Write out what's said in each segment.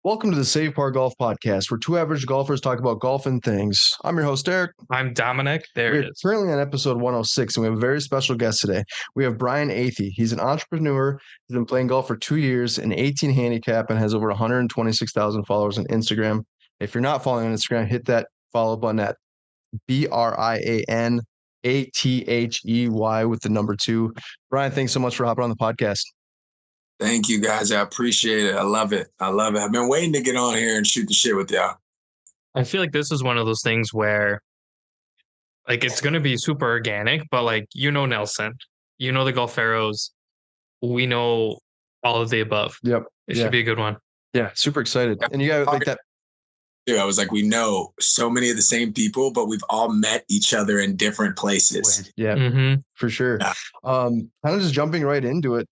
Welcome to the Save Par Golf Podcast, where two average golfers talk about golf and things. I'm your host, Eric. I'm Dominic. There it We're is. currently on episode 106, and we have a very special guest today. We have Brian Athey. He's an entrepreneur. He's been playing golf for 2 years, an 18 handicap, and has over 126,000 followers on Instagram. If you're not following on Instagram, hit that follow button at BrianAthey with the number 2. Brian, thanks so much for hopping on the podcast. Thank you, guys. I appreciate it. I love it. I've been waiting to get on here and shoot the shit with y'all. I feel like this is one of those things where, like, it's going to be super organic, but, like, Nelson, the Golferos, we know all of the above. Yep. It should be a good one. Yeah, super excited. And you got like that. Dude, I was like, we know so many of the same people, but we've all met each other in different places. Yeah, for sure. Yeah. Kind of just jumping right into it.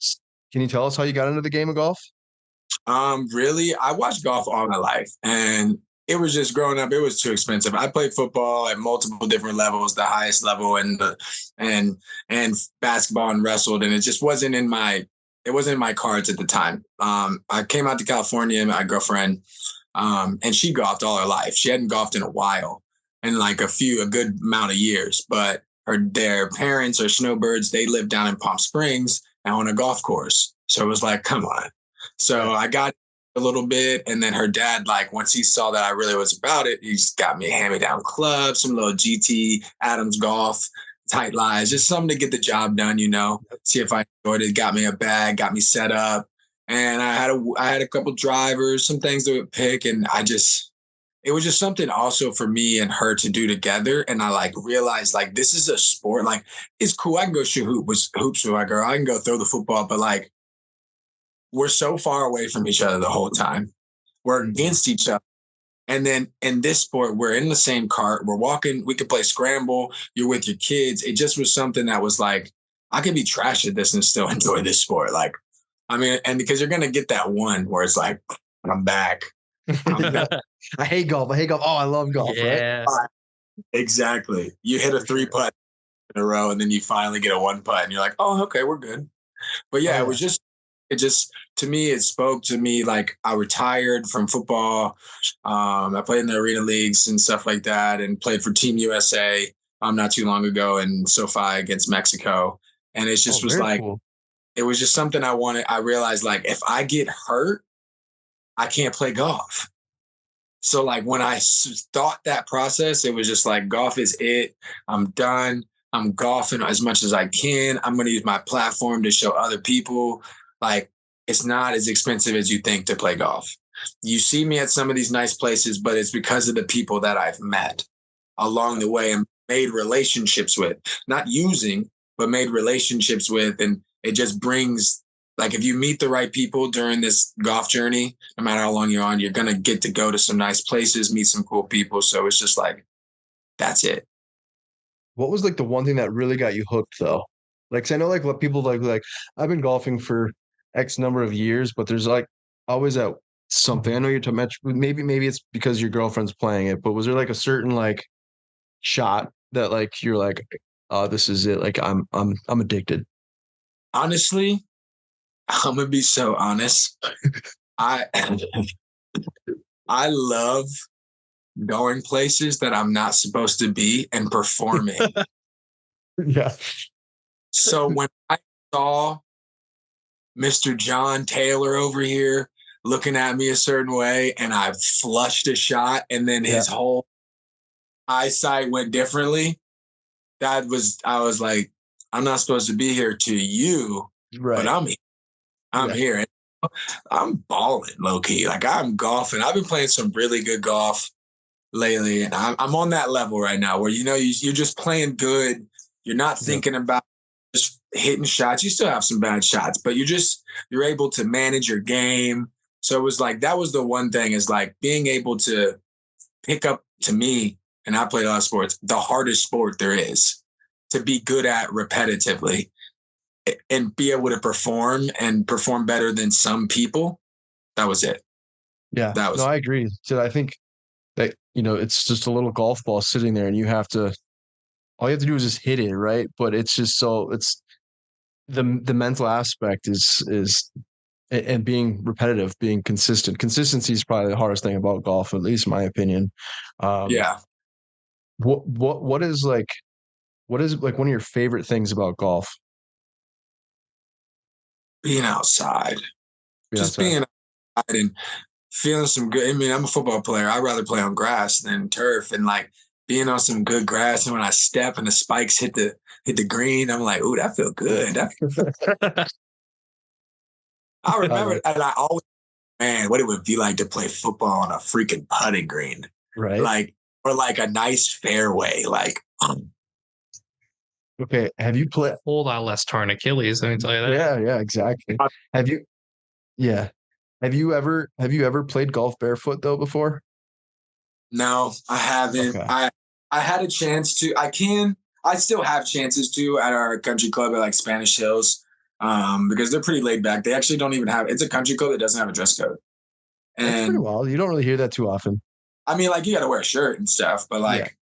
Can you tell us how you got into the game of golf? Really, I watched golf all my life, and it was just growing up. It was too expensive. I played football at multiple different levels, the highest level, and basketball and wrestled, and it just wasn't in my cards at the time. I came out to California, my girlfriend, and she golfed all her life. She hadn't golfed in a while, in like a good amount of years, but their parents are snowbirds. They lived down in Palm Springs on a golf course. So it was like, come on. So I got a little bit. And then her dad, like, once he saw that I really was about it, he just got me a hand-me-down club, some little GT Adams golf, tight lies, just something to get the job done, see if I enjoyed it. Got me a bag, got me set up. And I had a couple drivers, some things to pick. And it was just something also for me and her to do together. And I like realized like, this is a sport. Like, it's cool. I can go shoot hoops with my girl. I can go throw the football, but like, we're so far away from each other the whole time. We're against each other. And then in this sport, we're in the same cart. We're walking. We could play scramble. You're with your kids. It just was something that was like, I could be trash at this and still enjoy this sport. Like, I mean, and because you're going to get that one where it's like, I'm back. I hate golf. Oh, I love golf. Yeah. Right? Exactly. You hit a 3-putt in a row, and then you finally get a 1-putt, and you're like, oh, okay, we're good. But yeah, to me, it spoke to me. Like, I retired from football. I played in the arena leagues and stuff like that, and played for Team USA not too long ago in SoFi against Mexico. And it just was like, cool. It was just something I wanted. I realized, like, if I get hurt, I can't play golf. So like when I thought that process, it was just like, golf is it. I'm done. I'm golfing as much as I can. I'm going to use my platform to show other people, like, it's not as expensive as you think to play golf. You see me at some of these nice places, but it's because of the people that I've met along the way and made relationships with, not using, but made relationships with. And it just brings, like, if you meet the right people during this golf journey, no matter how long you're on, you're going to get to go to some nice places, meet some cool people. So it's just like, that's it. What was like the one thing that really got you hooked though? Like, 'cause I know like what people like, I've been golfing for X number of years, but there's like always that something. I know you're talking about, maybe it's because your girlfriend's playing it, but was there like a certain like shot that like, you're like, oh, this is it. Like I'm addicted. Honestly, I'm gonna be so honest. I love going places that I'm not supposed to be and performing. Yeah. So when I saw Mr. John Taylor over here looking at me a certain way, and I flushed a shot, and then his whole eyesight went differently, I was like, I'm not supposed to be here to you, right? But I'm here. I'm balling low key. Like, I'm golfing. I've been playing some really good golf lately, and I'm on that level right now where you're just playing good. You're not thinking about just hitting shots. You still have some bad shots, but you're able to manage your game. So it was like, that was the one thing, is like being able to pick up, to me, and I played a lot of sports, the hardest sport there is to be good at repetitively and be able to perform better than some people. That was it. Yeah, I agree. So I think that, it's just a little golf ball sitting there, and all you have to do is just hit it, right? But it's just it's the mental aspect is and being repetitive, being consistent. Consistency is probably the hardest thing about golf, at least in my opinion. Yeah. What is like one of your favorite things about golf? Being outside. Just being outside and feeling some good. I mean, I'm a football player. I'd rather play on grass than turf. And like being on some good grass, and when I step and the spikes hit the green, I'm like, ooh, that feel good. I remember, and I always, man, what it would be like to play football on a freaking putting green, right? Like, or like a nice fairway, like. Okay, have you played? Hold on, less torn Achilles. Let me tell you that. Yeah, exactly. Have you? Yeah. Have you ever played golf barefoot though before? No, I haven't. Okay. I had a chance to. I still have chances to at our country club at like Spanish Hills, because they're pretty laid back. They actually don't even have. It's a country club that doesn't have a dress code. That's pretty wild. You don't really hear that too often. I mean, like you got to wear a shirt and stuff, but like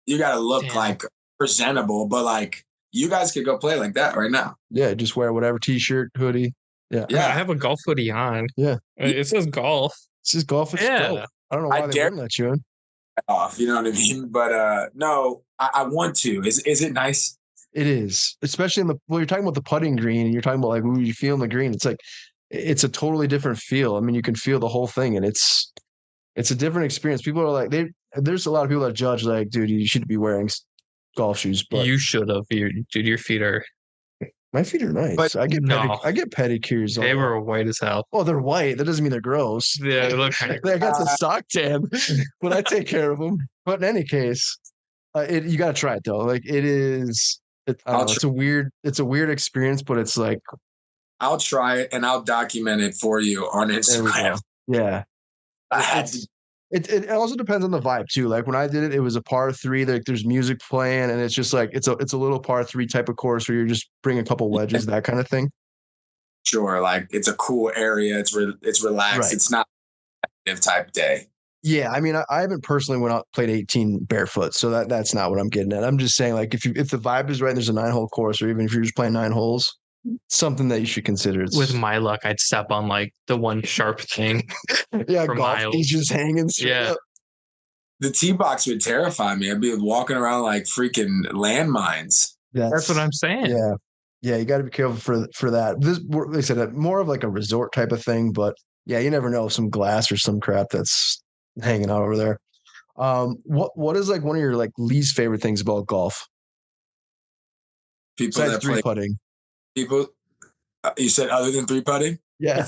you got to look like presentable. But like you guys could go play like that right now. Yeah, just wear whatever t-shirt, hoodie. Yeah, I mean, I have a golf hoodie on. Yeah, it says golf. It says golf. Yeah, I don't know why they wouldn't let you in. Off, you know what I mean? But no, I want to. Is it nice? It is, especially you're talking about the putting green, and you're talking about like when you feel in the green. It's like it's a totally different feel. I mean, you can feel the whole thing, and it's a different experience. People are like, there's a lot of people that judge like, dude, you should be wearing golf shoes. But you should have. Dude, your feet are. My feet are nice. But I get pedicures. They were white as hell. Oh, they're white. That doesn't mean they're gross. Yeah, they look. They got the stock tan, but I take care of them. But in any case, you got to try it though. Like it is. It's a weird experience, but it's like. I'll try it and I'll document it for you on Instagram. Yeah. It also depends on the vibe too. Like when I did it, it was a par 3. Like there's music playing, and it's just like it's a little par 3 type of course where you're just bring a couple wedges, that kind of thing. Sure, like it's a cool area. It's relaxed. Right. It's not a type day. Yeah, I mean, I haven't personally went out played 18 barefoot, so that's not what I'm getting at. I'm just saying, like if the vibe is right, and there's a 9-hole course, or even if you're just playing 9 holes. Something that you should consider. With my luck, I'd step on like the one sharp thing. Yeah, golf is just hanging straight up. The tee box would terrify me. I'd be walking around like freaking landmines. That's what I'm saying. Yeah, you got to be careful for that. This, they said, more of like a resort type of thing, but yeah, you never know, some glass or some crap that's hanging out over there. What is like one of your like least favorite things about golf? People besides that play putting. People, you said other than 3 putting? Yeah.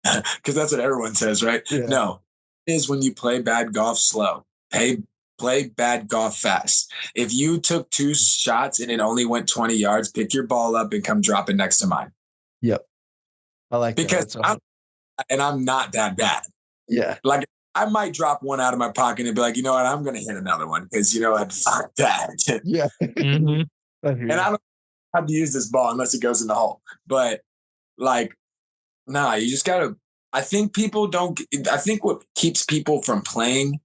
Because that's what everyone says, right? Yeah. No, it is when you play bad golf slow. Play bad golf fast. If you took 2 shots and it only went 20 yards, pick your ball up and come drop it next to mine. Yep. I like that. Because I'm not that bad. Yeah. Like I might drop one out of my pocket and be like, you know what, I'm going to hit another one because, you know what, fuck that. Yeah. Mm-hmm. And I don't have to use this ball unless it goes in the hole. But like, nah, you just gotta. I think what keeps people from playing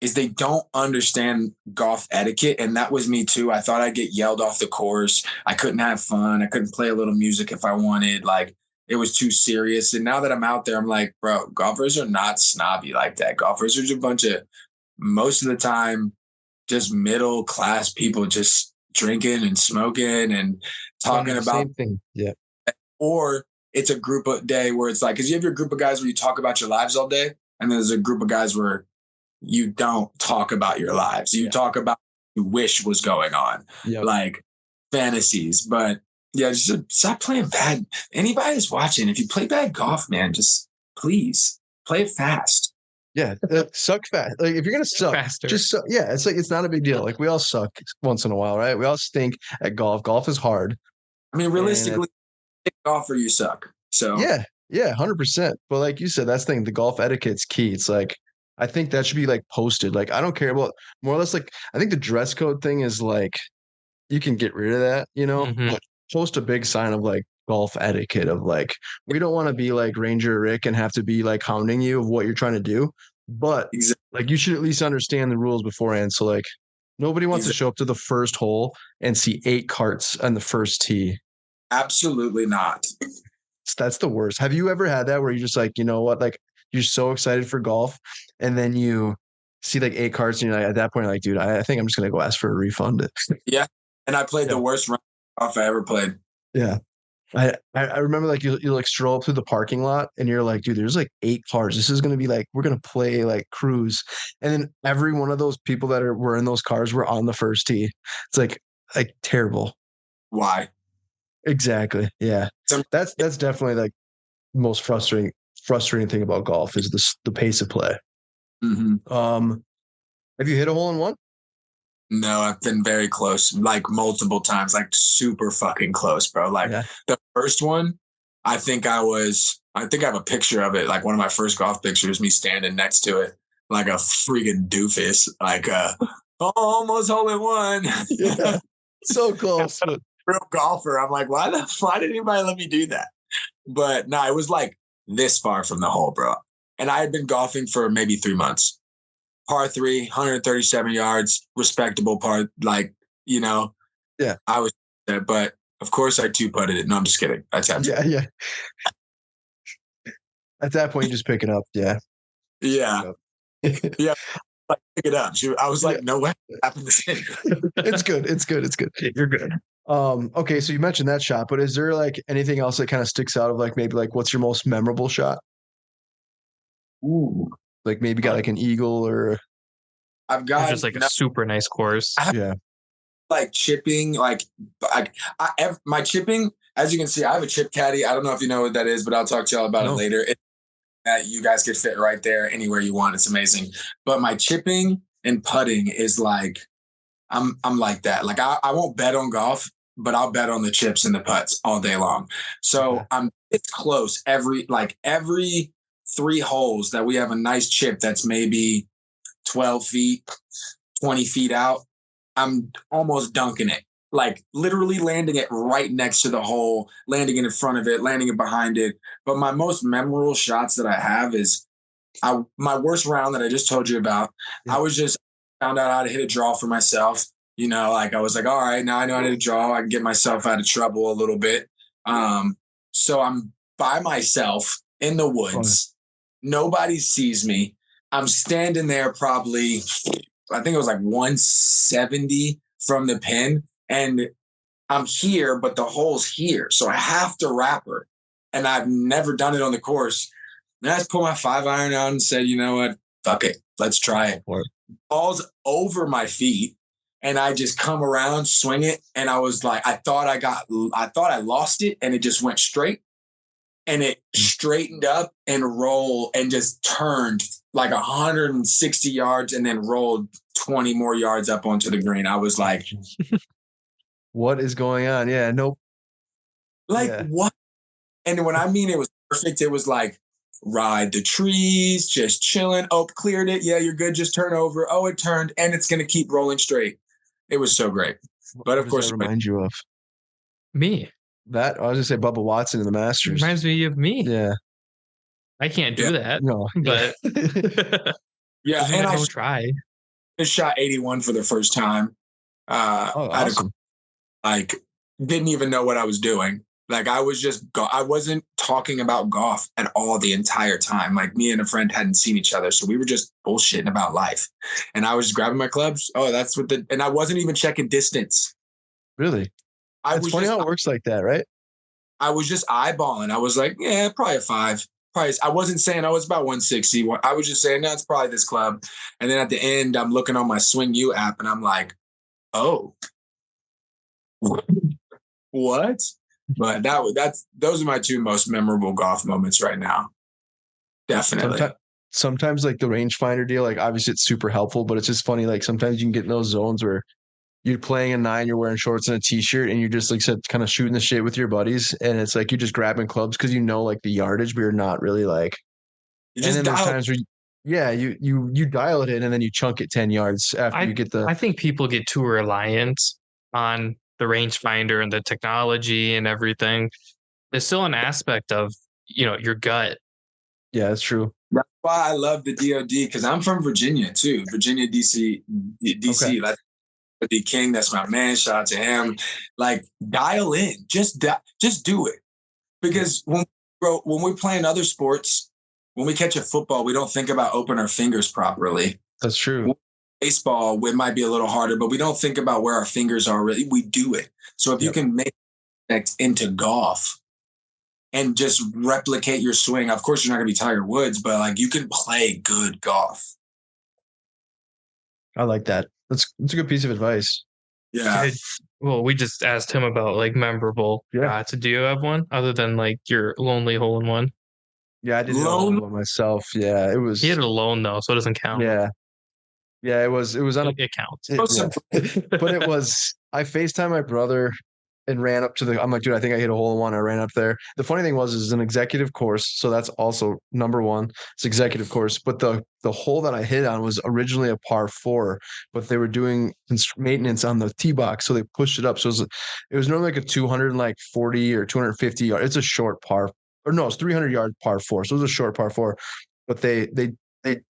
is they don't understand golf etiquette, and that was me too. I thought I'd get yelled off the course. I couldn't have fun. I couldn't play a little music if I wanted. Like it was too serious. And now that I'm out there, I'm like, bro, golfers are not snobby like that. Golfers are just a bunch of, most of the time, just middle class people just drinking and smoking and talking about same thing. Yeah. Or it's a group of day where it's like, because you have your group of guys where you talk about your lives all day, and then there's a group of guys where you don't talk about your lives. You talk about what you wish was going on, like fantasies. But yeah, just stop playing bad. Anybody that's watching, if you play bad golf, man, just please play it fast. Yeah, suck fast. Like if you're gonna suck, faster. Just suck. Yeah, it's like it's not a big deal. Like we all suck once in a while, right? We all stink at golf. Golf is hard. I mean, realistically, golf or you suck. So yeah, 100%. But like you said, that's the thing. The golf etiquette's key. It's like I think that should be like posted. Like I don't care about more or less. Like I think the dress code thing is like you can get rid of that. You know, but post a big sign of like golf etiquette of like we don't want to be like Ranger Rick and have to be like hounding you of what you're trying to do, but like you should at least understand the rules beforehand. So like nobody wants to show up to the first hole and see 8 carts on the first tee. Absolutely not. That's the worst. Have you ever had that where you're just like, you know what, like you're so excited for golf, and then you see like 8 cards, and you're like, at that point, you're like, dude, I think I'm just gonna go ask for a refund. Yeah. And I played Yeah. the worst round of golf I ever played. Yeah. I remember like you like stroll up through the parking lot and you're like, dude, there's like 8 cars. This is gonna be like we're gonna play like cruise, and then every one of those people that were in those cars were on the first tee. It's like terrible. Why? Exactly. Yeah. That's definitely like the most frustrating thing about golf is the pace of play. Mm-hmm. Have you hit a hole in one? No, I've been very close, like multiple times, like super fucking close, bro. Like the first one, I think I have a picture of it, like one of my first golf pictures, me standing next to it, like a freaking doofus, like almost hole in one. Yeah, so close. Real golfer. I'm like, why did anybody let me do that? But no, it was like this far from the hole, bro. And I had been golfing for maybe 3 months. Par 3, 137 yards, respectable par, like, you know. Yeah. I was there, but of course I 2-putted it. No, I'm just kidding. I tapped it. Yeah. At that point, you just pick it up. Yeah. Yeah. Yeah. Like, pick it up. I was like, no way. Happened the same. It's good. You're good. Okay, so you mentioned that shot, but is there like anything else that kind of sticks out of like maybe like what's your most memorable shot? Ooh. Like maybe got like an eagle or I've got just like a super nice course. Yeah. Like chipping, like my chipping, as you can see, I have a chip caddy. I don't know if you know what that is, but I'll talk to y'all about it later. You guys could fit right there anywhere you want. It's amazing. But my chipping and putting is like, I'm like that. Like I won't bet on golf, but I'll bet on the chips and the putts all day long. So it's close every 3 holes that we have a nice chip that's maybe 12 feet, 20 feet out. I'm almost dunking it, like literally landing it right next to the hole, landing it in front of it, landing it behind it. But my most memorable shots that I have is my worst round that I just told you about. I was just found out how to hit a draw for myself. You know, like I was like, all right, now I know how to draw. I can get myself out of trouble a little bit. So I'm by myself in the woods. Nobody sees me. I'm standing there probably, I think it was like 170 from the pin. And I'm here, but the hole's here. So I have to wrap her. And I've never done it on the course. And I just pulled my 5-iron out and said, you know what? Fuck it. Let's try it. Ball's over my feet. And I just come around, swing it. And I was like, I thought I lost it. And it just went straight. And it straightened up and rolled and just turned like 160 yards and then rolled 20 more yards up onto the green. I was like, what is going on? Yeah, nope. Like what? And when I mean it was perfect, it was like ride the trees, just chilling. Oh, cleared it. Yeah, you're good. Just turn over. Oh, it turned and it's going to keep rolling straight. It was so great. But of course, remind you of me. That I was gonna say Bubba Watson in the Masters. Reminds me of me. Yeah. I can't do that. No. But and I try. I shot 81 for the first time. Awesome. Like didn't even know what I was doing. Like I wasn't talking about golf at all the entire time. Like me and a friend hadn't seen each other. So we were just bullshitting about life. And I was just grabbing my clubs. Oh, that's and I wasn't even checking distance. Really? It's funny how it works like that, right? I was just eyeballing. I was like, yeah, probably a 5. Probably. I wasn't saying I was about 160. I was just saying, no, it's probably this club. And then at the end, I'm looking on my Swing U app and I'm like, oh, what? But those are my 2 most memorable golf moments right now. Definitely. Sometimes like the rangefinder deal, like obviously it's super helpful, but it's just funny. Like sometimes you can get in those zones where you're playing a 9, you're wearing shorts and a t-shirt, and you're just like said, kind of shooting the shit with your buddies, and it's like you're just grabbing clubs because you know like the yardage, but you're not really like. And then there's times where, you dial it in and then you chunk it 10 yards after you get the. I think people get too reliant on the rangefinder and the technology and everything. There's still an aspect of your gut. Yeah, that's true. That's why I love the DoD because I'm from Virginia too, Virginia, DC. Okay. Like. The King, that's my man. Shout out to him. Like, dial in, just do it. Because when we Bro, when we play in other sports, when we catch a football, we don't think about opening our fingers properly. That's true. Baseball, it might be a little harder, but we don't think about where our fingers are really. We do it. So if you can make it into golf and just replicate your swing, of course you're not going to be Tiger Woods, but like you can play good golf. I like that. That's a good piece of advice. Yeah. Well, we just asked him about like memorable. Yeah. So do you have one other than like your lonely hole in one? Yeah, I did it all by myself. Yeah, it was. He had it alone though, so it doesn't count. Yeah. Yeah, it was on a. It counts. But it was. I FaceTimed my brother and ran up to the. I'm like, dude, I think I hit a hole in one. I ran up there. The funny thing was, it's an executive course, so that's also number one. It's executive course, but the hole that I hit on was originally a par 4, but they were doing maintenance on the tee box, so they pushed it up. So it was normally like a 240 or 250 yard. It's a short par, or no, it's 300 yard par 4. So it was a short par 4, but they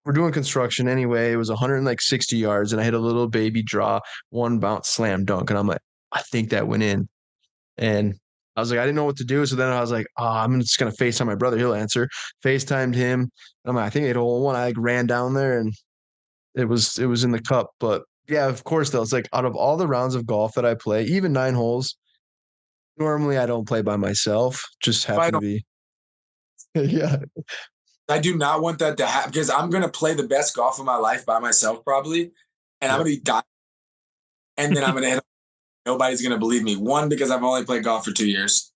were doing construction anyway. It was 160 yards, and I hit a little baby draw, one bounce slam dunk, and I'm like, I think that went in. And I was like, I didn't know what to do. So then I was like, I'm just going to FaceTime my brother. He'll answer. FaceTimed him. And I'm like, I think I hit a hole in one. I like ran down there and it was in the cup. But yeah, of course, though, it's like out of all the rounds of golf that I play, even 9 holes, normally I don't play by myself. Just happen to be. Yeah. I do not want that to happen because I'm going to play the best golf of my life by myself probably. And I'm going to be dying. And then I'm going to hit. Nobody's going to believe me. 1, because I've only played golf for 2 years.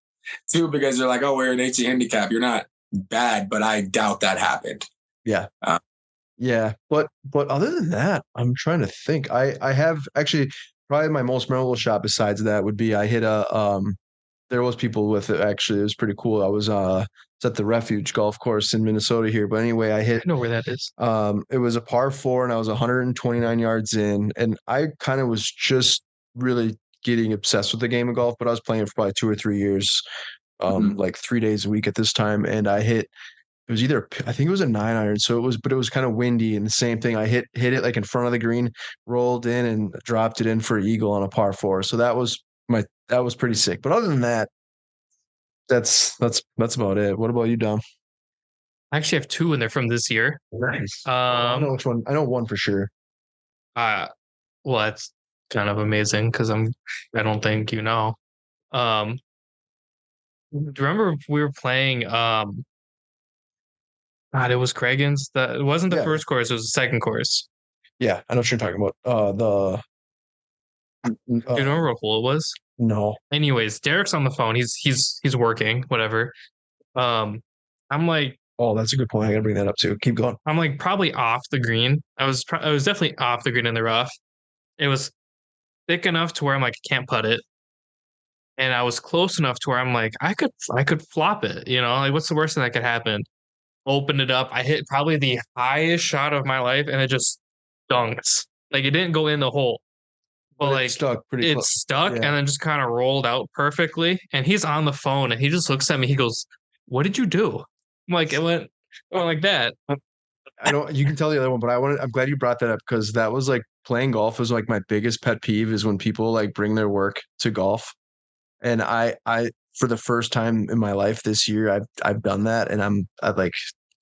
2, because they're like, oh, we're an 18 handicap. You're not bad, but I doubt that happened. Yeah. Yeah. But other than that, I'm trying to think. I have actually probably my most memorable shot besides that would be I hit there was people with it actually. It was pretty cool. I was it's at the Refuge golf course in Minnesota here. But anyway, I hit. I know where that is. It was a par 4 and I was 129 yards in, and I kind of was just really getting obsessed with the game of golf, but I was playing for probably 2 or 3 years, like 3 days a week at this time. And I hit, it was either, I think it was a 9-iron. So it was kind of windy, and the same thing. I hit it like in front of the green, rolled in and dropped it in for an eagle on a par 4. So that was pretty sick. But other than that, that's about it. What about you, Dom? I actually have 2 in there from this year. Nice. I know which one. I know one for sure. Well, that's kind of amazing because I don't think you know. Do you remember we were playing God, it was Craigan's. It wasn't the first course, it was the second course. Yeah, I know what you're talking about. Do you remember what hole it was? No. Anyways, Derek's on the phone. He's working, whatever. I'm like, oh, that's a good point. I gotta bring that up too. Keep going. I'm like probably off the green. I was definitely off the green in the rough. It was thick enough to where I'm like, I can't putt it. And I was close enough to where I'm like, I could flop it, like what's the worst thing that could happen? Opened it up. I hit probably the highest shot of my life, and it just dunked. Like it didn't go in the hole. But like stuck pretty close. Stuck and then just kind of rolled out perfectly. And he's on the phone and he just looks at me. He goes, "What did you do?" I'm like, it went like that. You can tell the other one, but I'm glad you brought that up, because that was like playing golf was like my biggest pet peeve is when people like bring their work to golf. And I for the first time in my life this year, I've done that, and I like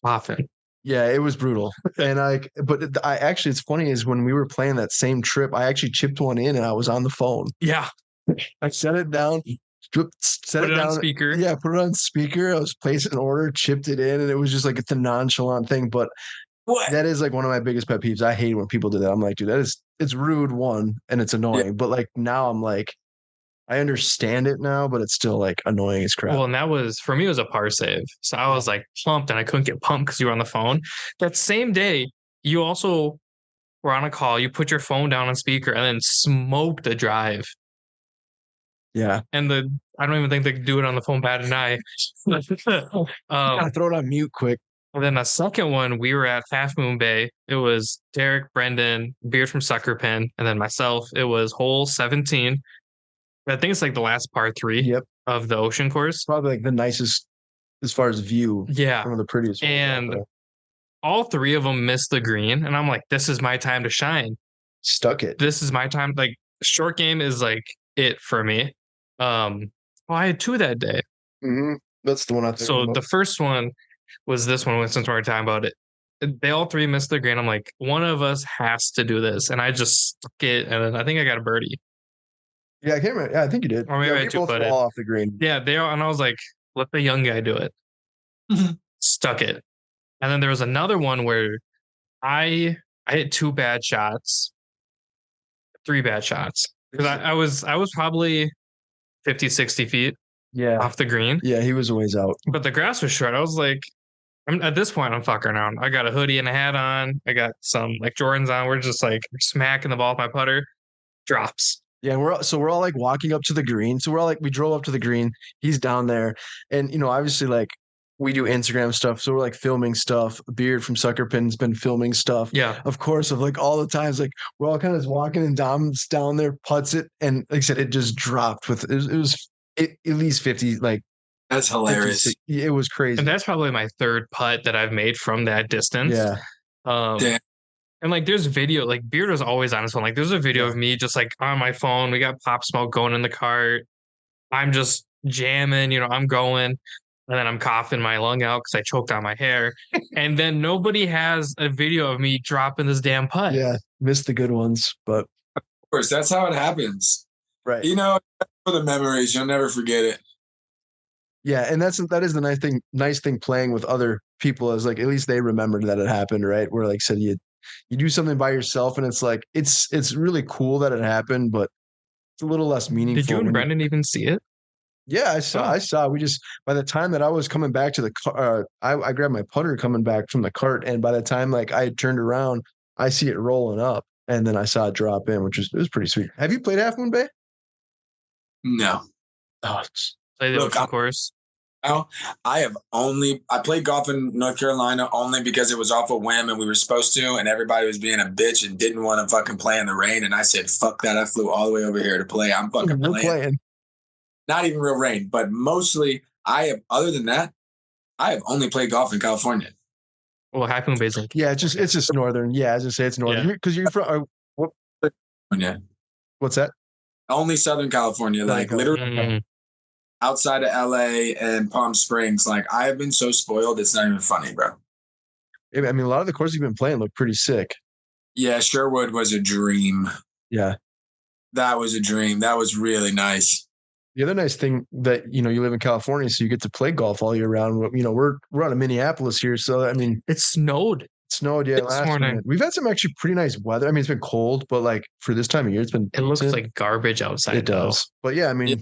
often. Yeah, it was brutal. And but I actually, it's funny is when we were playing that same trip, I actually chipped one in and I was on the phone. Yeah. I set it down, set it down on speaker. Yeah, put it on speaker. I was placing an order, chipped it in, and it was just like, it's a nonchalant thing. But that is like one of my biggest pet peeves. I hate when people do that. I'm like, dude, it's rude, one, and it's annoying. Yeah. But like now I'm like, I understand it now, but it's still like annoying as crap. Well, and that was, for me, it was a par save. So I was like pumped, and I couldn't get pumped because you were on the phone. That same day, you also were on a call. You put your phone down on speaker and then smoked the drive. Yeah. And I don't even think they could do it on the phone bad tonight. Gotta throw it on mute quick. And then the second one, we were at Half Moon Bay. It was Derek, Brendan, Beard from Sucker Pin, and then myself. It was hole 17. I think it's like the last par 3 of the ocean course. Probably like the nicest as far as view. Yeah. One of the prettiest. And all 3 of them missed the green. And I'm like, this is my time to shine. Stuck it. This is my time. Like, short game is like it for me. I had 2 that day. Mm-hmm. That's the one I think. So the first one was this one, since we're talking about it. They all three missed their green. I'm like, one of us has to do this. And I just stuck it, and then I think I got a birdie. Yeah, I can't remember. Yeah, I think you did. Or maybe yeah, I we two both were putted. all off the green. Yeah, they are, and I was like, let the young guy do it. Stuck it. And then there was another one where I hit 2 bad shots, 3 bad shots. Because I was probably 50, 60 feet Yeah. off the green. Yeah, he was a ways out. But the grass was short. I was like, at this point, I'm fucking around. I got a hoodie and a hat on. I got some like Jordans on. We're just like smacking the ball with my putter. Drops. Yeah, we're all like walking up to the green. So we're all like, we drove up to the green. He's down there, and obviously like we do Instagram stuff, so we're like filming stuff. Beard from Sucker Pin's been filming stuff. Yeah, of course, of like all the times like we're all kind of just walking, and Dom's down there putts it, and like I said, it just dropped with it was at least 50 like. That's hilarious. It was crazy. And that's probably my third putt that I've made from that distance. Yeah. Damn. And like there's video, like Beard was always on his phone. Like there's a video of me just like on my phone. We got Pop Smoke going in the cart. I'm just jamming, I'm going. And then I'm coughing my lung out because I choked on my hair. And then nobody has a video of me dropping this damn putt. Yeah, missed the good ones, but of course, that's how it happens. Right. For the memories, you'll never forget it. Yeah, and that is the nice thing playing with other people is like at least they remembered that it happened, right? Where like said you do something by yourself and it's like it's really cool that it happened, but it's a little less meaningful. Did you and Brendan even see it? Yeah, I saw. We just by the time that I was coming back to the car, I grabbed my putter coming back from the cart, and by the time like I had turned around, I see it rolling up, and then I saw it drop in, it was pretty sweet. Have you played Half Moon Bay? No. Oh, play the ocean course. I played golf in North Carolina only because it was off a whim and we were supposed to, and everybody was being a bitch and didn't want to fucking play in the rain. And I said, fuck that. I flew all the way over here to play. I'm fucking playing. Not even real rain, but mostly other than that, I have only played golf in California. Well, Half Moon Bay's yeah, it's just northern. Yeah, as I say, it's northern because you're from. Yeah. What's that? Only Southern California, like literally outside of LA and Palm Springs. Like I have been so spoiled, it's not even funny, bro. I mean, a lot of the courses you've been playing look pretty sick. Yeah, Sherwood was a dream. Yeah, that was a dream. That was really nice. The other nice thing that you live in California, so you get to play golf all year round. We're out of Minneapolis here, so I mean, it snowed. Yeah, last morning. We've had some actually pretty nice weather. I mean, it's been cold, but like for this time of year, it's been. It looks like garbage outside. It does, but yeah, I mean. Yeah.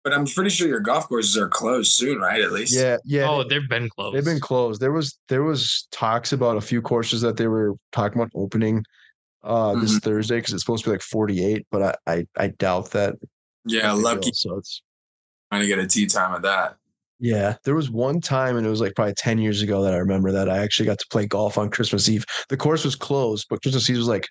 But I'm pretty sure your golf courses are closed soon, right? At least. Yeah. Oh, they've been closed. They've been closed. There was talks about a few courses that they were talking about opening this Thursday because it's supposed to be like 48, but I doubt that. Yeah, lucky. So it's trying to get a tee time at that. Yeah, there was one time, and it was like probably 10 years ago that I remember that I actually got to play golf on Christmas Eve. The course was closed, but Christmas Eve was like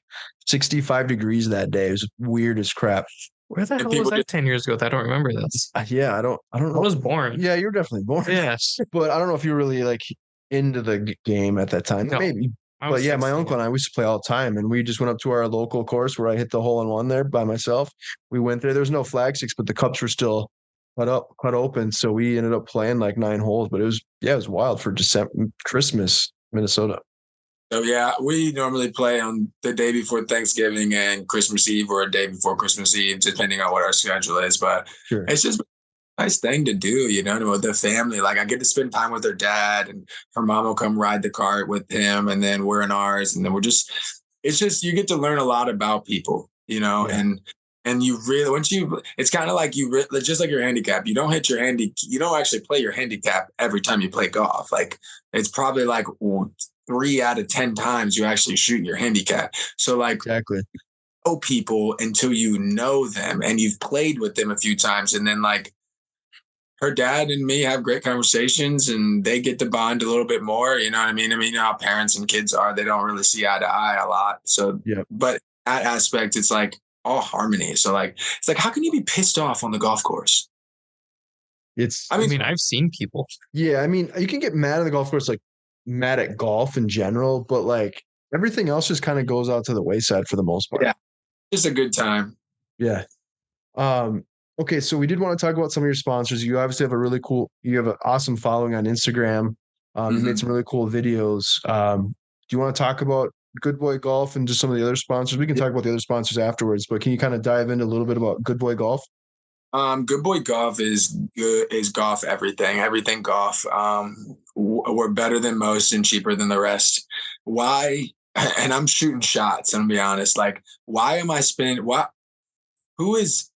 65 degrees that day. It was weird as crap. Where the hell was that 10 years ago? I don't remember this. Yeah, I don't know. I was born. Yeah, you were definitely born. Yes. But I don't know if you were really like into the game at that time. No, maybe. But yeah, my uncle and I used to play all the time, and we just went up to our local course where I hit the hole-in-one there by myself. We went there. There was no flag sticks, but the cups were still cut open. So we ended up playing like 9 holes, but it was wild for Christmas, Minnesota. So yeah, we normally play on the day before Thanksgiving and Christmas Eve, or a day before Christmas Eve, depending on what our schedule is. But It's just a nice thing to do, with the family. Like I get to spend time with her dad, and her mom will come ride the cart with him, and then we're in ours, and then it's just you get to learn a lot about people, and you really it's kind of like just like your handicap. You don't actually play your handicap every time you play golf. Like it's probably like 3 out of 10 times you actually shoot your handicap. So like exactly know people until you know them and you've played with them a few times. And then like her dad and me have great conversations and they get to bond a little bit more. You know what I mean? I mean, how parents and kids are, they don't really see eye to eye a lot. So, but that aspect, it's like all harmony. So like, it's like, how can you be pissed off on the golf course? I mean, I've seen people. Yeah. I mean, you can get mad at the golf course, like mad at golf in general, but like everything else just kind of goes out to the wayside for the most part. Yeah. Just a good time. Yeah. Okay, so we did want to talk about some of your sponsors. You obviously have you have an awesome following on Instagram. You made some really cool videos. Do you want to talk about Good Boy Golf and just some of the other sponsors? We can talk about the other sponsors afterwards, but can you kind of dive into a little bit about Good Boy Golf? Good Boy Golf is golf everything golf. We're better than most and cheaper than the rest. Why? And I'm shooting shots. I'm gonna be honest. Like, why am I spending? What? Who is?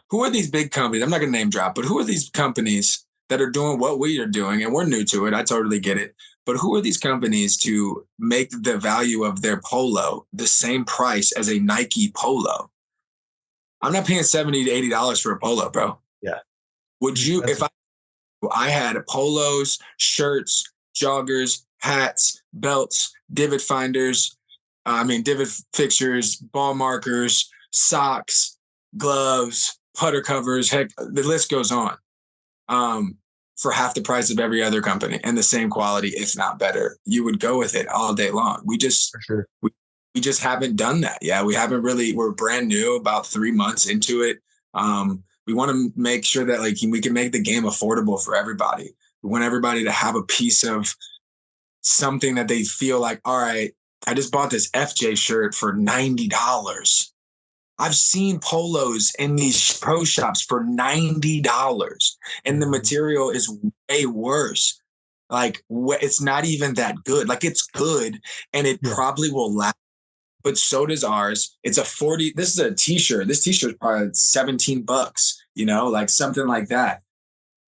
Who are these big companies? I'm not gonna name drop, but who are these companies that are doing what we are doing? And we're new to it. I totally get it. But who are these companies to make the value of their polo the same price as a Nike polo? I'm not paying $70 to $80 for a polo, bro. Yeah. Would you, if I had polos, shirts, joggers, hats, belts, divot finders, divot fixtures, ball markers, socks, gloves, putter covers, heck, the list goes on. For half the price of every other company and the same quality, if not better, you would go with it all day long. We just, we just haven't done that. Yeah, we haven't really. We're brand new, about 3 months into it. We want to make sure that like we can make the game affordable for everybody. We want everybody to have a piece of something that they feel like, all right, I just bought this FJ shirt for $90. I've seen polos in these pro shops for $90, and the material is way worse. Like, it's not even that good. Like, it's good, and it probably will last. But so does ours. It's a 40. This is a t-shirt. This t-shirt is probably $17, like something like that.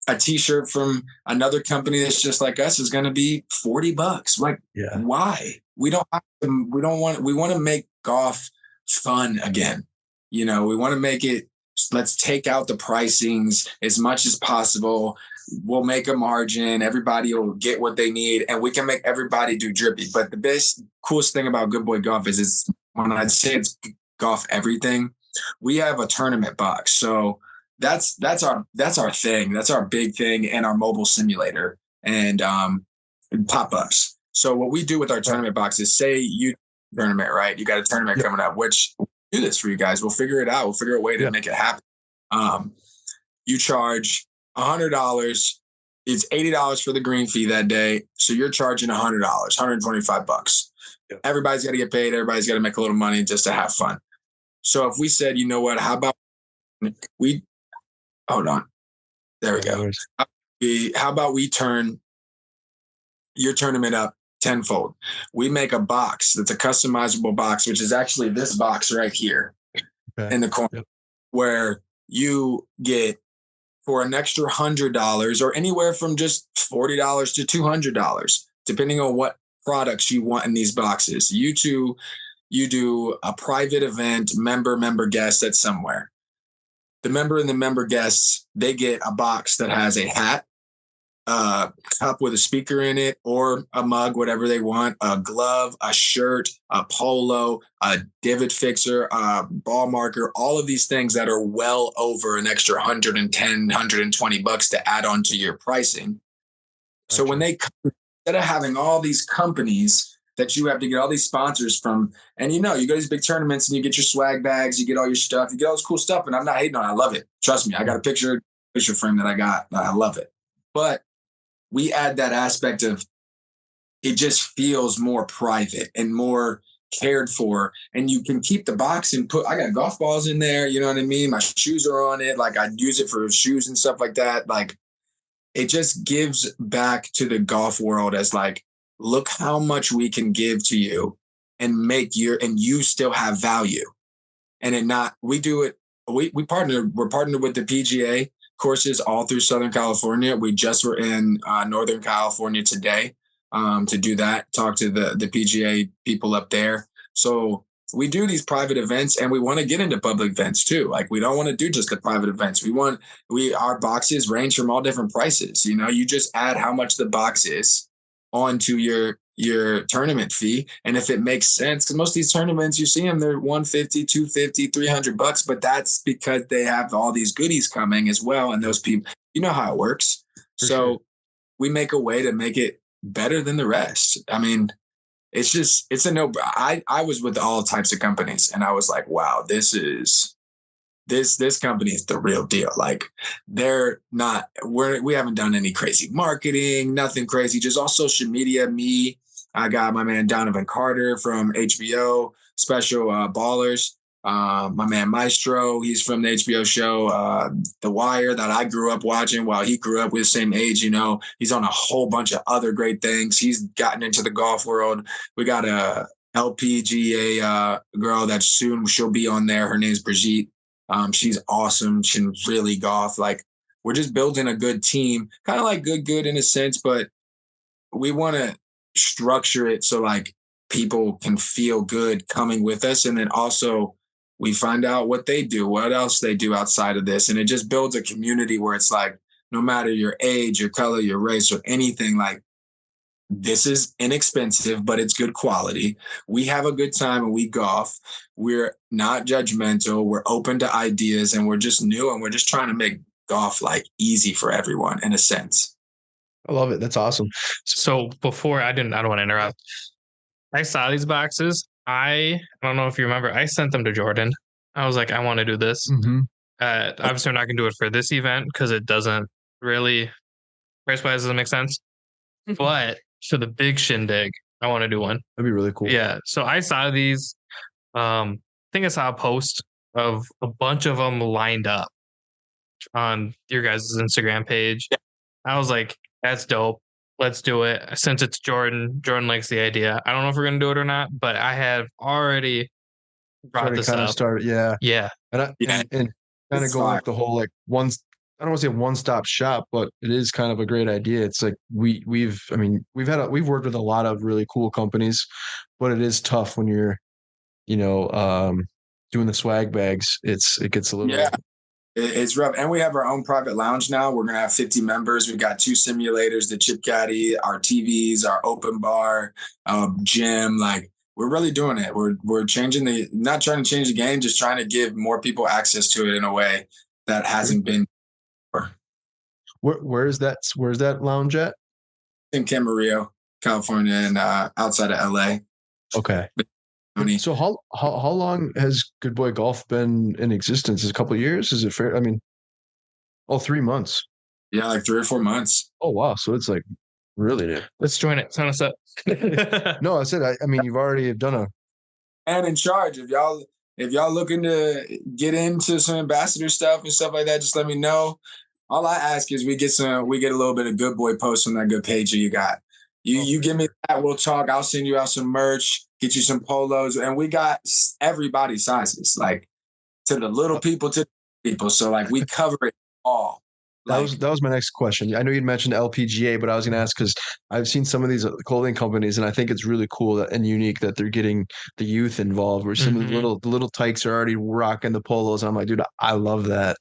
A t-shirt from another company that's just like us is going to be $40. Like, why? We want to make golf fun again. We want to make it, let's take out the pricings as much as possible. We'll make a margin. Everybody will get what they need, and we can make everybody do drippy. But the coolest thing about Good Boy Golf is it's, when I say it's golf everything, we have a tournament box. So that's our thing. That's our big thing, and our mobile simulator and pop-ups. So what we do with our tournament box is, say you tournament, right? You got a tournament coming up, which we'll do this for you guys. We'll figure it out. We'll figure a way to make it happen. You charge $100. It's $80 for the green fee that day. So you're charging $100, $125. Everybody's got to get paid. Everybody's got to make a little money just to have fun. So if we said, you know what, how about hold on. There we go. How about we turn your tournament up tenfold? We make a box that's a customizable box, which is actually this box right here in the corner, where you get, for an extra $100 or anywhere from just $40 to $200, depending on what products you want in these boxes. You do a private event, member guest at somewhere. The member and the member guests, they get a box that has a hat, a cup with a speaker in it, or a mug, whatever they want, a glove, a shirt, a polo, a divot fixer, a ball marker, all of these things that are well over an extra $110, $120 to add on to your pricing. Gotcha. So when they, instead of having all these companies that you have to get all these sponsors from, and you go to these big tournaments and you get your swag bags, you get all your stuff, you get all this cool stuff, and I'm not hating on it. I love it. Trust me, I got a picture frame that I got. I love it. But we add that aspect of, it just feels more private and more cared for. And you can keep the box and I got golf balls in there. You know what I mean? My shoes are on it. Like, I use it for shoes and stuff like that. Like, it just gives back to the golf world as like, look how much we can give to you and and you still have value. And we're partnered with the PGA courses all through Southern California. We just were in Northern California today to do that, talk to the PGA people up there. So we do these private events, and we want to get into public events too. Like, we don't want to do just the private events. Our boxes range from all different prices. You just add how much the box is onto your tournament fee. And if it makes sense, because most of these tournaments, you see them, they're $150, $250, $300, but that's because they have all these goodies coming as well. And those people, you know how it works. So we make a way to make it better than the rest. I mean, it's a no. I was with all types of companies, and I was like, wow, this is this company is the real deal. Like they're not, we haven't done any crazy marketing, nothing crazy, just all social media. I got my man Donovan Carter from HBO special Ballers. My man Maestro, he's from the HBO show The Wire that I grew up watching while he grew up with the same age. He's on a whole bunch of other great things. He's gotten into the golf world. We got a LPGA girl that soon she'll be on there. Her name's Brigitte. She's awesome. She can really golf. Like we're just building a good team, kind of like good in a sense, but we want to structure it so like people can feel good coming with us. And then also we find out what they do, what else they do outside of this. And it just builds a community where it's like, no matter your age, your color, your race, or anything, like this is inexpensive, but it's good quality. We have a good time and we golf. We're not judgmental. We're open to ideas and we're just new and we're just trying to make golf like easy for everyone in a sense. I love it. That's awesome. So before I don't want to interrupt. I saw these boxes. I don't know if you remember, I sent them to Jordan. I was like, I want to do this. Mm-hmm. Obviously, I'm not going to do it for this event because it doesn't really, price-wise, doesn't make sense. But for the big shindig, I want to do one. That'd be really cool. Yeah. So I saw these. I think I saw a post of a bunch of them lined up on your guys' Instagram page. I was like, that's dope. Let's do it. Since it's Jordan likes the idea. I don't know if we're going to do it or not, but I have already brought this up. Started, yeah. Yeah. And kind of going with the whole like I don't want to say one-stop shop, but it is kind of a great idea. It's like we've worked with a lot of really cool companies, but it is tough when you're, doing the swag bags. It gets a little It's rough. And we have our own private lounge now. We're going to have 50 members. We've got 2 simulators, the Chip Caddy, our TVs, our open bar, gym. Like we're really doing it. We're changing not trying to change the game, just trying to give more people access to it in a way that hasn't been before. Where's that lounge at? In Camarillo, California, and outside of LA. Okay. So how long has Good Boy Golf been in existence? Is it a couple of years? Is it fair? I mean, 3 months. Yeah, like 3 or 4 months. Oh wow! So it's like really new. Let's join it. Sign us up. No, I said I mean you've already done a. And in charge, if y'all looking to get into some ambassador stuff and stuff like that, just let me know. All I ask is we get a little bit of Good Boy posts on that good page that you got. You give me that, we'll talk. I'll send you out some merch, get you some polos, and we got everybody's sizes, like to the little people to the people. So like we cover it all. That was my next question. I know you'd mentioned LPGA, but I was going to ask because I've seen some of these clothing companies, and I think it's really cool and unique that they're getting the youth involved. Where some of the little tykes are already rocking the polos, and I'm like, dude, I love that.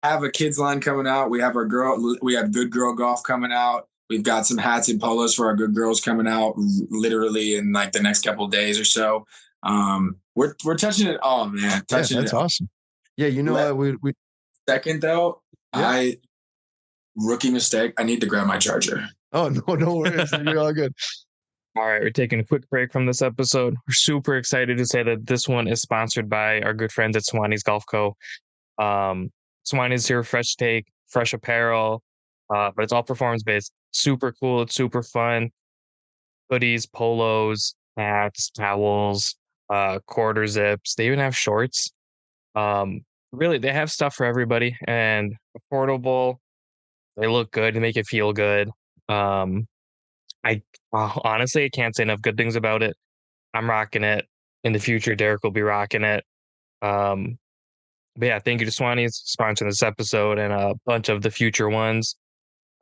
I have a kids line coming out. We have Good Girl Golf coming out. We've got some hats and polos for our good girls coming out literally in like the next couple of days or so. We're touching it all, man. That's awesome. Yeah, we second though, yeah. Rookie mistake. I need to grab my charger. Oh no worries. You're all good. All right, we're taking a quick break from this episode. We're super excited to say that this one is sponsored by our good friends at Swanee's Golf Co. Swanee's here, fresh take, fresh apparel, but it's all performance based. Super cool. It's super fun. Hoodies, polos, hats, towels, quarter zips. They even have shorts. Really, they have stuff for everybody and affordable. They look good. They make it feel good. Honestly, I can't say enough good things about it. I'm rocking it. In the future, Derek will be rocking it. But yeah, thank you to Swanee's sponsoring this episode and a bunch of the future ones.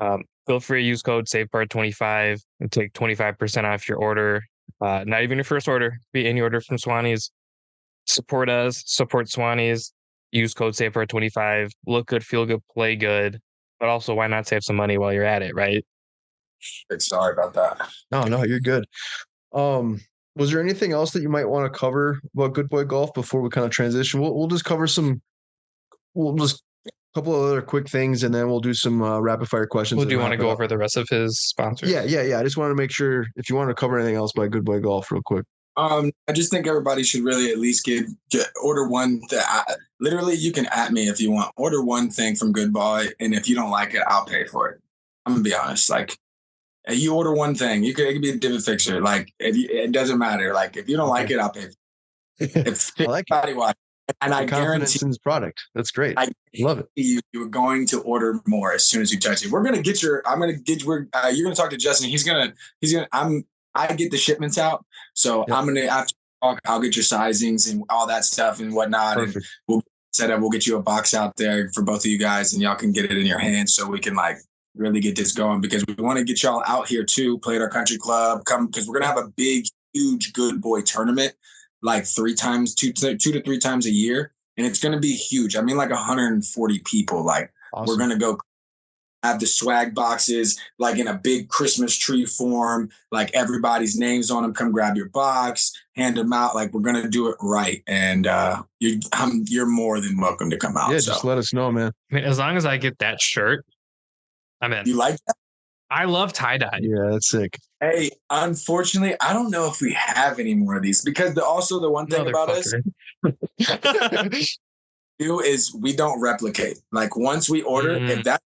Feel free to use code SAVEPART25 and take 25% off your order. Not even your first order, be any order from Swanee's. Support us, support Swanee's. Use code SAVEPART25. Look good, feel good, play good. But also, why not save some money while you're at it, right? Sorry about that. No, you're good. Was there anything else that you might want to cover about Good Boy Golf before we kind of transition? We'll just cover a couple of other quick things, and then we'll do some rapid fire questions. Do you want to go over the rest of his sponsors? Yeah. I just wanted to make sure if you want to cover anything else by Good Boy Golf real quick. I just think everybody should really at least order one. Literally, you can at me if you want. Order one thing from Good Boy, and if you don't like it, I'll pay for it. I'm gonna be honest. Like, you order one thing, it could be a divot fixer. Like, it doesn't matter. Like, if you don't like it, I'll pay. It's I like body wash, and I confidence guarantee in this product. That's great. I love it. you're going to order more as soon as you touch it. We're gonna get your. I'm gonna get. You're gonna talk to Justin. He's gonna. I get the shipments out, so Yep. I'm gonna after talk. I'll get your sizings and all that stuff and whatnot, Perfect. and we'll set up. We'll get you a box out there for both of you guys, and y'all can get it in your hands, so we can like really get this going because we want to get y'all out here too. Play at our country club. Come because we're gonna have a big, huge Good Boy tournament, like two to three times a year. And it's going to be huge. I mean, like 140 people. Like, Awesome. We're going to go have the swag boxes, like in a big Christmas tree form, like everybody's names on them. Come grab your box, hand them out. Like, we're going to do it right. And you're more than welcome to come out. Yeah, just let us know, man. I mean, as long as I get that shirt, I'm in. You like that? I love tie-dye. Yeah, that's sick. Hey, unfortunately, I don't know if we have any more of these because the one thing about us is we don't replicate. Like once we order, if that's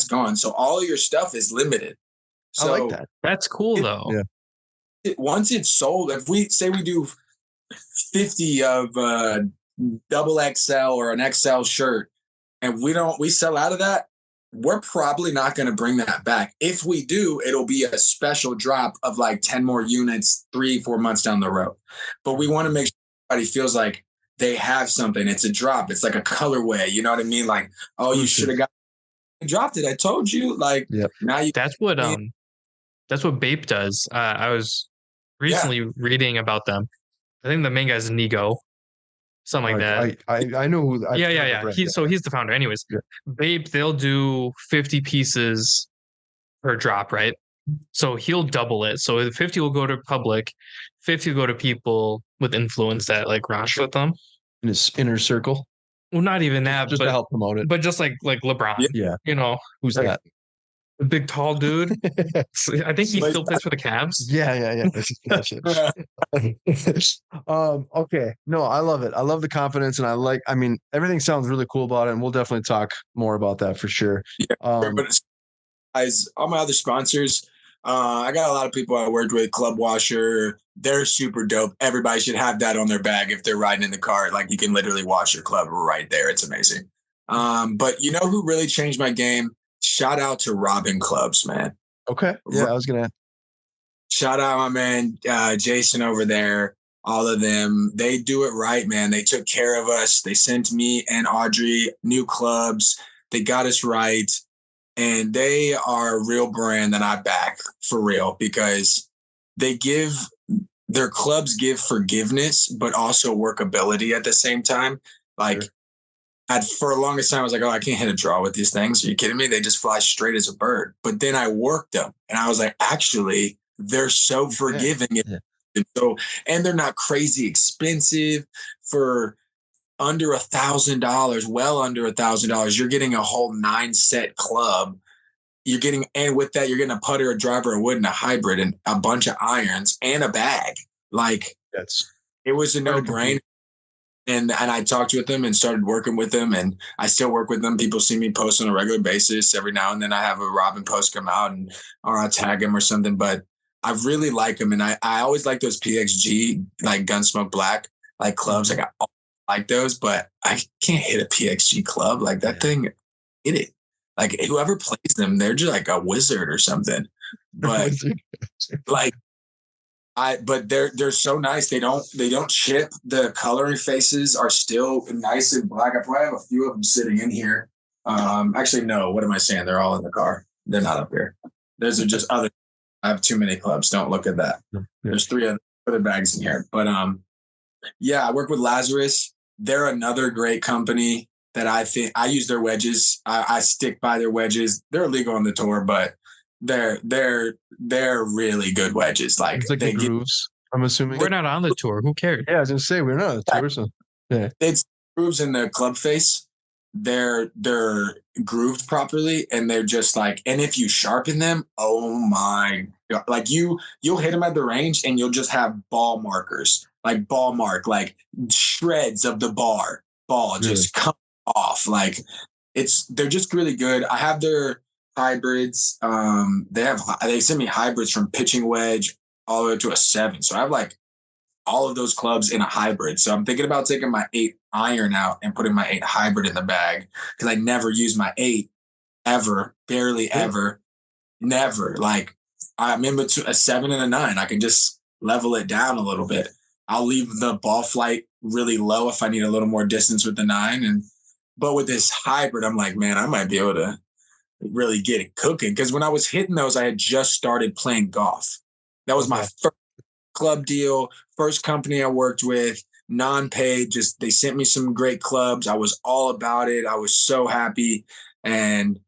gone. So all of your stuff is limited. So I like that. That's cool though. Yeah. Once it's sold, if we say we do 50 of double XL or an XL shirt and we sell out of that, we're probably not going to bring that back. If we do, it'll be a special drop of like 10 more units 3-4 months down the road. But we want to make sure everybody feels like they have something. It's a drop. It's like a colorway. You know what I mean? like, oh, you should have dropped it. I told you. Like, now you. That's what Bape does. I was recently reading about them. I think the main guy's Nigo. Something like that. I know who. Yeah. He's the founder. Anyways, Babe, they'll do 50 pieces per drop, right? So he'll double it. So the 50 will go to public, 50 will go to people with influence that like rush with them in his inner circle. Well, not even that, just but to help promote it. But just like LeBron. Yeah. You know who's like, that? The big tall dude. I think he still plays for the Cavs. Yeah. Okay. No, I love it. I love the confidence, and everything sounds really cool about it, and we'll definitely talk more about that for sure. Yeah, but guys, all my other sponsors, I got a lot of people I worked with, Club Washer. They're super dope. Everybody should have that on their bag if they're riding in the car. Like, you can literally wash your club right there. It's amazing. But you know who really changed my game? Shout out to Robin Clubs, man. Okay. Yeah, I was gonna shout out my man Jason over there. All of them, they do it right, man. They took care of us. They sent me and Audrey new clubs. They got us right. And they are a real brand that I back for real because their clubs give forgiveness, but also workability at the same time. Like, for the longest time, I was like, oh, I can't hit a draw with these things. Are you kidding me? They just fly straight as a bird. But then I worked them and I was like, actually, they're so forgiving. Yeah. And they're not crazy expensive. For under $1,000, well under $1,000, you're getting a whole 9-set club. And with that, you're getting a putter, a driver, a wood, and a hybrid, and a bunch of irons and a bag. Like, it was a no-brainer. And I talked with them and started working with them, and I still work with them. People see me post on a regular basis. Every now and then I have a Robin post come out or I'll tag him or something, but I really like them. And I always like those PXG, like Gunsmoke Black, like clubs. Like, I like those, but I can't hit a PXG club. Like, that thing, hit it. Like, whoever plays them, they're just like a wizard or something. But like, but they're so nice. They don't chip. The coloring faces are still nice and black. I probably have a few of them sitting in here. Actually, no. What am I saying? They're all in the car. They're not up here. Those are just other. I have too many clubs. Don't look at that. There's 3 other bags in here. But yeah, I work with Lazarus. They're another great company that I think I use their wedges. I stick by their wedges. They're illegal on the tour, but they're really good wedges. Like, it's like the grooves. I'm assuming we're not on the tour. Who cares? Yeah, I was gonna say we're not on the tour. So yeah, it's grooves in the club face. they're grooved properly, and they're just like, and if you sharpen them, oh my god, like you'll hit them at the range and you'll just have ball markers, like ball mark, like shreds of the ball just come off. Like they're just really good. I have their hybrids. They send me hybrids from pitching wedge all the way to a 7. So I have like all of those clubs in a hybrid. So I'm thinking about taking my 8 iron out and putting my 8 hybrid in the bag, because I never use my 8 ever, barely ever, never. Like I'm in between a 7 and a 9. I can just level it down a little bit. I'll leave the ball flight really low if I need a little more distance with the 9. But with this hybrid, I'm like, man, I might be able to really get it cooking. Because when I was hitting those, I had just started playing golf. That was my first club deal, first company I worked with, non-paid. Just they sent me some great clubs. I was all about it. I was so happy, and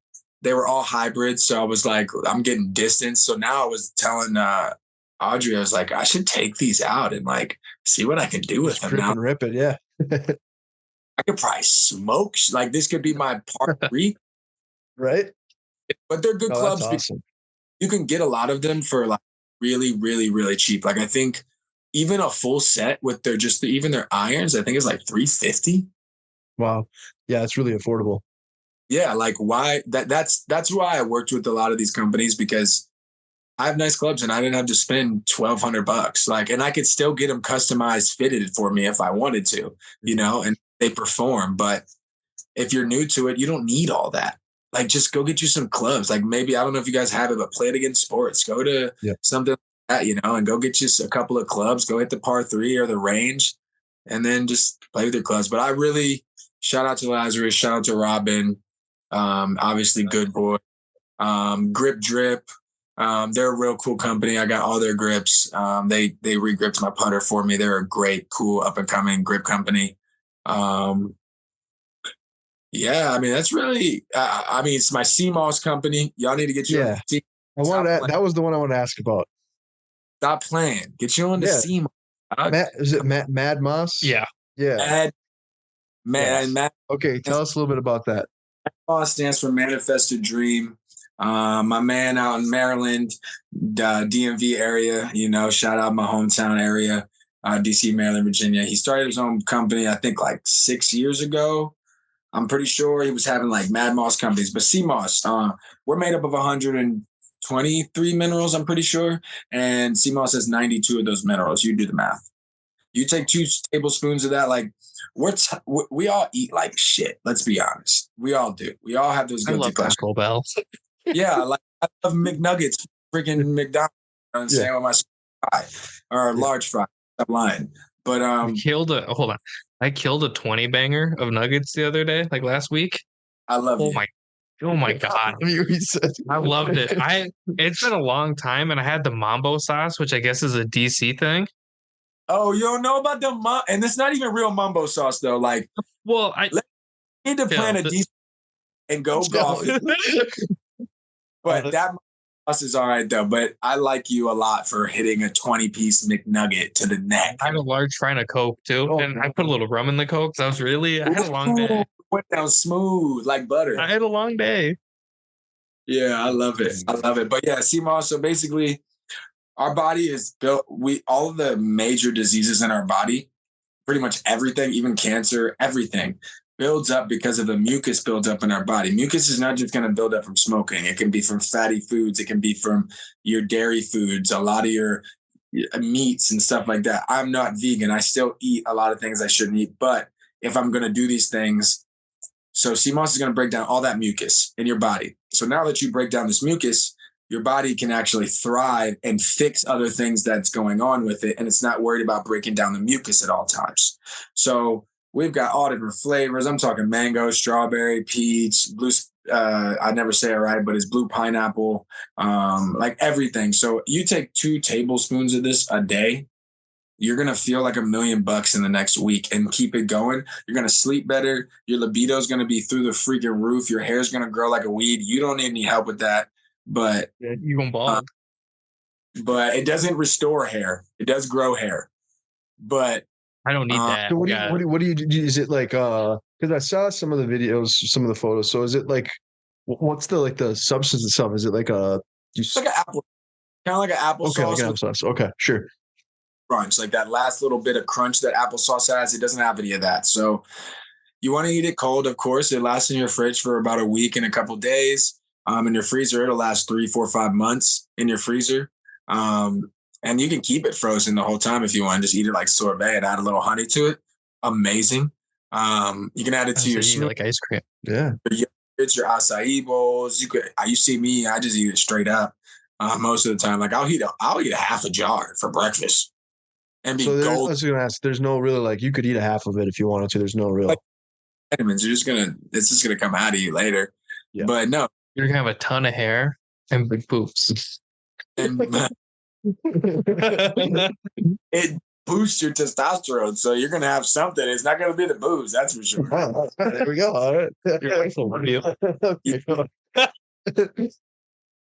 they were all hybrids. So I was like, I'm getting distance. So now I was telling Audrey, I was like, I should take these out and like see what I can do with them now. And rip it, yeah. I could probably smoke. Like this could be my part 3, right? But they're good clubs. That's awesome. You can get a lot of them for like really, really, really cheap. Like I think even a full set with even their irons, I think is like $350. Wow. Yeah, it's really affordable. Yeah, like why that's why I worked with a lot of these companies, because I have nice clubs and I didn't have to spend $1,200. Like, and I could still get them customized, fitted for me if I wanted to, and they perform. But if you're new to it, you don't need all that. Like, just go get you some clubs. Like maybe, I don't know if you guys have it, but Play It Again Sports. Go to something like that, and go get you a couple of clubs. Go hit the par 3 or the range, and then just play with your clubs. But I really shout out to Lazarus, shout out to Robin, obviously Good Boy, Grip Drip. They're a real cool company. I got all their grips. They re-gripped my putter for me. They're a great, cool, up and coming grip company. Yeah, I mean, that's really, it's my CMOS company. Y'all need to get you on the CMOS. That was the one I wanted to ask about. Stop playing. Get you on the CMOS. Is it Mad Moss? Yeah. Yeah. Mad. Okay, tell us a little bit about that. MOS stands for Manifested Dream. My man out in Maryland, DMV area, shout out my hometown area, DC, Maryland, Virginia. He started his own company, I think like 6 years ago. I'm pretty sure he was having like Mad Moss companies, but CMOS, we're made up of 123 minerals, I'm pretty sure. And CMOS has 92 of those minerals. You do the math. You take 2 tablespoons of that, like we all eat like shit. Let's be honest. We all do. We all have those guilty pleasures. Taco Bell. Yeah, like I love McNuggets, freaking McDonald's. I'm saying with my fry or large fry. I'm lying, but I killed a 20 banger of nuggets the other day, like last week. I love it. Oh my god! I loved it. It's been a long time, and I had the mambo sauce, which I guess is a DC thing. Oh, you don't know about the and it's not even real mambo sauce though. Like, well, I need to plan a DC and go golf. But that sauce is all right though. But I like you a lot for hitting a 20-piece McNugget to the neck. I had a large fry and a Coke too, and I put a little rum in the Coke. So I had a long day. Went down smooth like butter. I had a long day. Yeah, I love it. But yeah, CMOS. So basically, our body is built. All of the major diseases in our body, pretty much everything, even cancer, everything builds up because of the mucus builds up in our body. Mucus is not just going to build up from smoking. It can be from fatty foods. It can be from your dairy foods, a lot of your meats and stuff like that. I'm not vegan. I still eat a lot of things I shouldn't eat. But if I'm going to do these things, so CMOS is going to break down all that mucus in your body. So now that you break down this mucus, your body can actually thrive and fix other things that's going on with it. And it's not worried about breaking down the mucus at all times. So we've got all different flavors. I'm talking mango, strawberry, peach, blue. I never say it right, but it's blue pineapple, like everything. So you take 2 tablespoons of this a day, you're going to feel like $1 million in the next week and keep it going. You're going to sleep better. Your libido is going to be through the freaking roof. Your hair is going to grow like a weed. You don't need any help with that, but you're going bald. But it doesn't restore hair. It does grow hair, but I don't need that. So what do you Yeah. what do you do? Is it like because I saw some of the videos, some of the photos. So is it like what's the substance itself? Is it like a It's like an apple, kind of like an okay, like applesauce an with applesauce. Okay, sure. crunch, like that last little bit of crunch that applesauce has. It doesn't have any of that. So you want to eat it cold, of course. It lasts in your fridge for about a week and a couple days. In your freezer, it'll last 3, 4, 5 months in your freezer. And you can keep it frozen the whole time if you want. Just eat it like sorbet and add a little honey to it. Amazing. You can add it to your you smoothie, like ice cream. Yeah. it's your acai bowls. You see me, I just eat it straight up. Most of the time, like I'll eat a half a jar for breakfast and be So I gold. was gonna ask. There's no really like you could eat a half of it if you wanted to. There's no real. Like, vitamins. It's just gonna come out of you later. Yeah. But no, You're gonna have a ton of hair and big boobs. and it boosts your testosterone, so you're gonna have something. It's not gonna be the booze, that's for sure. There we go. All right. Your wife will love you. Okay.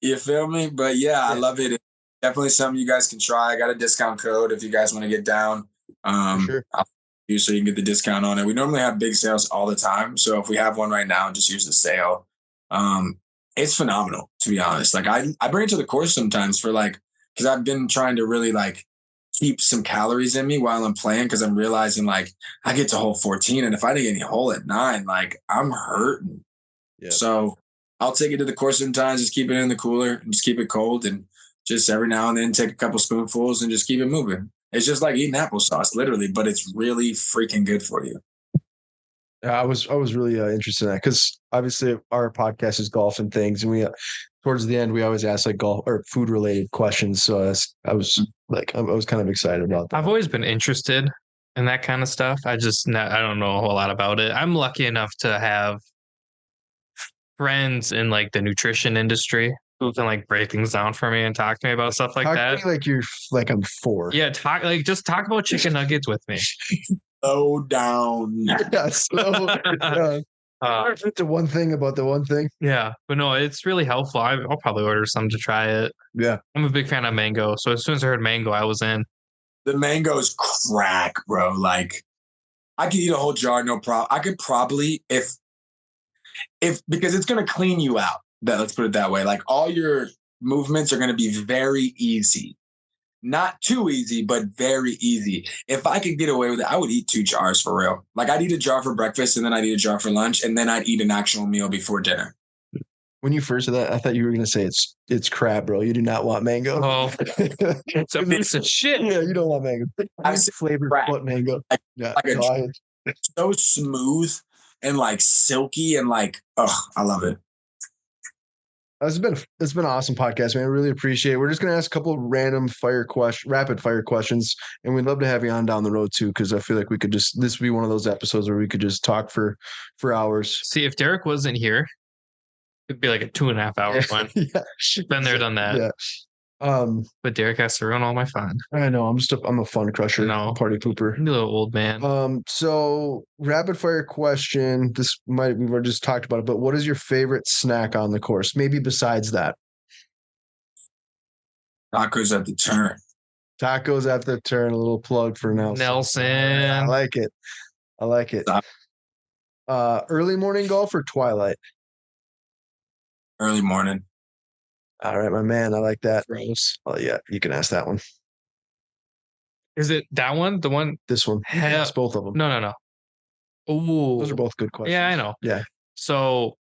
You feel me? But yeah, I love it. It's definitely something you guys can try. I got a discount code if you guys want to get down. Sure. I'll you so you can get the discount on it. We normally have big sales all the time, so if we have one right now, just use the sale. It's phenomenal, to be honest. Like I bring it to the course sometimes for like because I've been trying to really like keep some calories in me while I'm playing because I'm realizing like I get to hole 14 and if I didn't get any hole at 9, like I'm hurting. Yeah. So I'll take it to the course sometimes, just keep it in the cooler and just keep it cold and just every now and then take a couple spoonfuls and just keep it moving. It's just like eating applesauce, literally, but it's really freaking good for you. I was really interested in that because obviously our podcast is golf and things, and we towards the end we always ask like golf or food related questions. So I was kind of excited about that. I've always been interested in that kind of stuff. I don't know a whole lot about it. I'm lucky enough to have friends in like the nutrition industry who can like break things down for me and talk to me about stuff like Talk that. to me like you're like I'm 4. Yeah, just talk about chicken nuggets with me. Slow down. Yeah, so the one thing about the one thing. Yeah, but no, it's really helpful. I'll probably order some to try it. Yeah, I'm a big fan of mango, so as soon as I heard mango, I was in. The mango's crack, bro. Like I could eat a whole jar, no problem. I could probably if because it's gonna clean you out. Let's put it that way. Like all your movements are gonna be very easy. Not too easy, but very easy. If I could get away with it, I would eat 2 jars for real. Like I'd eat a jar for breakfast and then I'd eat a jar for lunch and then I'd eat an actual meal before dinner. when you first said that, I thought you were gonna say it's crab, bro. You do not want mango. Oh, it's a piece of shit. Yeah, you don't want mango. I said flavored crab. but mango. Yeah, Like so smooth and like silky and like, I love it. It's been an awesome podcast, man. I really appreciate it. We're just gonna ask a couple of rapid fire questions, and we'd love to have you on down the road too, because I feel like this would be one of those episodes where we could just talk for hours. See, if Derek wasn't here, it'd be like a 2.5 hour one. Yeah, Been there, done that. Yeah. But Derek has to ruin all my fun. I know. I'm a fun crusher. No. Party pooper. You little old man. So rapid fire we've already just talked about it, but what is your favorite snack on the course? Maybe besides that. Tacos at the turn. Tacos at the turn. A little plug for Nelson. I like it. Early morning golf or twilight? Early morning. All right, my man. I like that. Gross. Oh yeah, you can ask that one. Is it that one? The one? This one. It's both of them. No. Ooh. Those are both good questions. Yeah, I know. Yeah. So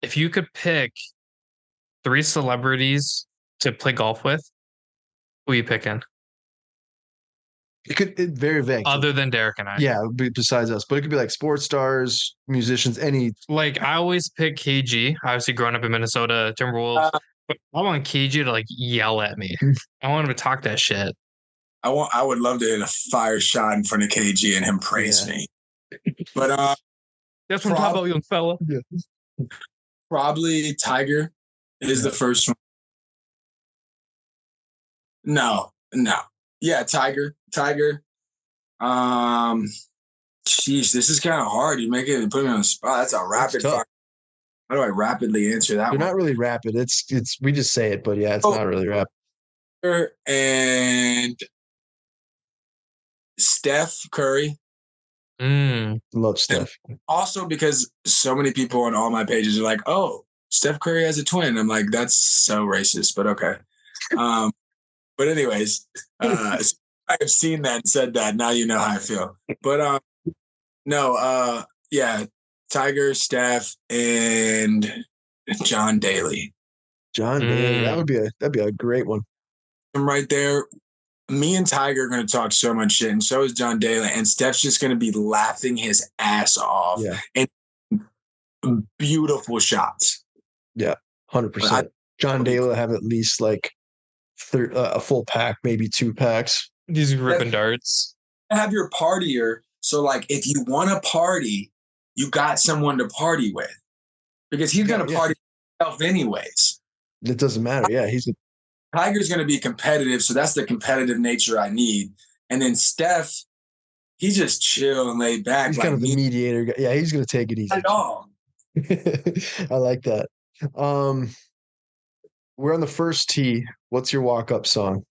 if you could pick 3 celebrities to play golf with, who are you picking? Very vague. Other than Derek and I. Yeah, besides us. But it could be like sports stars, musicians, any. Like I always pick KG. Obviously growing up in Minnesota, Timberwolves. But I want KG to like yell at me. I want him to talk that shit. I would love to hit a fire shot in front of KG and him praise me. But that's what I'm talking about, young fella. Yeah. Probably Tiger is the first one. No. Yeah, Tiger. Jeez, this is kind of hard. You put me on the spot. That's a rapid fire. How do I rapidly answer that? They're not really rapid. It's we just say it, but yeah, it's not really rapid. And Steph Curry. Love Steph. Also, because so many people on all my pages are like, "Oh, Steph Curry has a twin." I'm like, that's so racist, but okay. But anyways, I have seen that and said that. Now you know how I feel. But no, yeah, Tiger, Steph, and John Daly. John Daly, that'd be a great one. I'm right there. Me and Tiger are going to talk so much shit, and so is John Daly. And Steph's just going to be laughing his ass off. Yeah. And beautiful shots. Yeah, 100%. John Daly will have at least like a full pack, maybe 2 packs. These ripping darts. Have your partier. So, like, if you want to party, you got someone to party with. Because he's going to party himself anyways. It doesn't matter. Yeah, Tiger's going to be competitive, so that's the competitive nature I need. And then Steph, he's just chill and laid back. He's kind of the mediator guy. Yeah, he's going to take it easy. Not at all. I like that. We're on the first tee. What's your walk-up song?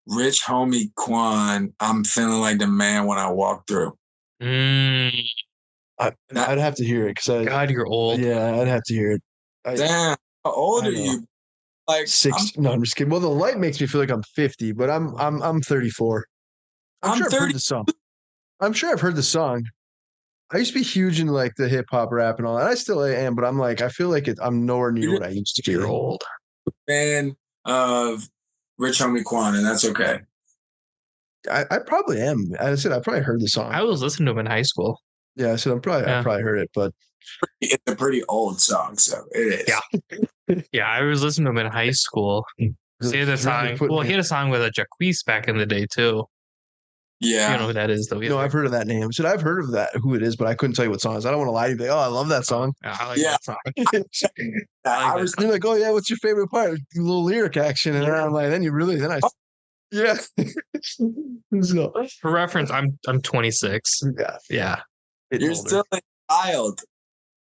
Rich homie Quan, I'm feeling like the man when I walk through. I'd have to hear it because God, you're old. Yeah, I'd have to hear it. Damn, how old are you? Like 6? No, I'm just kidding. Well, the light makes me feel like I'm 50, but I'm 34. I'm sure 30. I've heard the song. I'm sure I've heard the song. I used to be huge in like the hip hop rap and all that. I still am, but I'm like, I feel like I'm nowhere near what I used to be. You're old. Fan of Rich homie Quan, and that's okay. I probably am. I said I probably heard the song. I was listening to him in high school. Yeah, I said I probably heard it, but it's a pretty old song, so it is. Yeah, I was listening to him in high school. He had a song. Well, he had a song with a Jacquees back in the day too. Yeah, you don't know who that is though. No, I've heard of that name. So I've heard of that, who it is, but I couldn't tell you what song it is. I don't want to lie to you. Like, oh, I love that song. I like that song. I was like, oh yeah, what's your favorite part? A little lyric action, and I'm like, yeah. So, for reference, I'm 26. Yeah. You're still a child.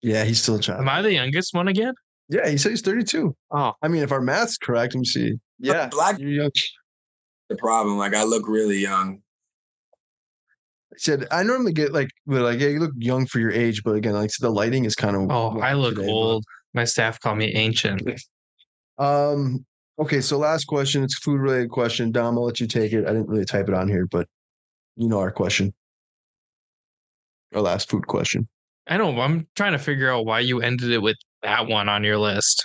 Yeah, he's still a child. Am I the youngest one again? Yeah, he said he's 32. Oh, I mean, if our math's correct, let me see. Yeah, you're young. The problem, like, I look really young. I said I normally get like, yeah, you look young for your age, but again, like, so the lighting is kind of. Oh, I look old. My staff call me ancient. Okay, so last question. It's a food-related question. Dom, I'll let you take it. I didn't really type it on here, but you know our question. Our last food question. I know. I'm trying to figure out why you ended it with that one on your list.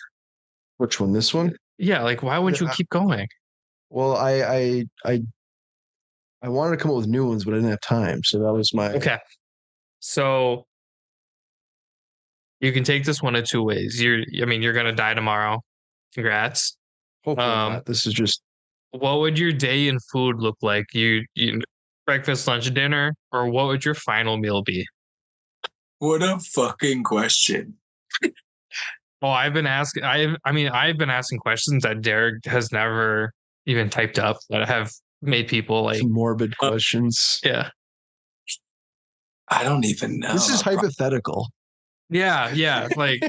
Which one? This one? Yeah, like why wouldn't you keep going? Well, I wanted to come up with new ones, but I didn't have time. So that was my okay. So you can take this one of 2 ways. You're gonna die tomorrow. Congrats. Hopefully not. This is just. What would your day in food look like? You breakfast, lunch, dinner, or what would your final meal be? What a fucking question. Oh, I've been asking. I've been asking questions that Derek has never even typed up that have made people like some morbid questions. Yeah. I don't even know. This is hypothetical. Yeah. Like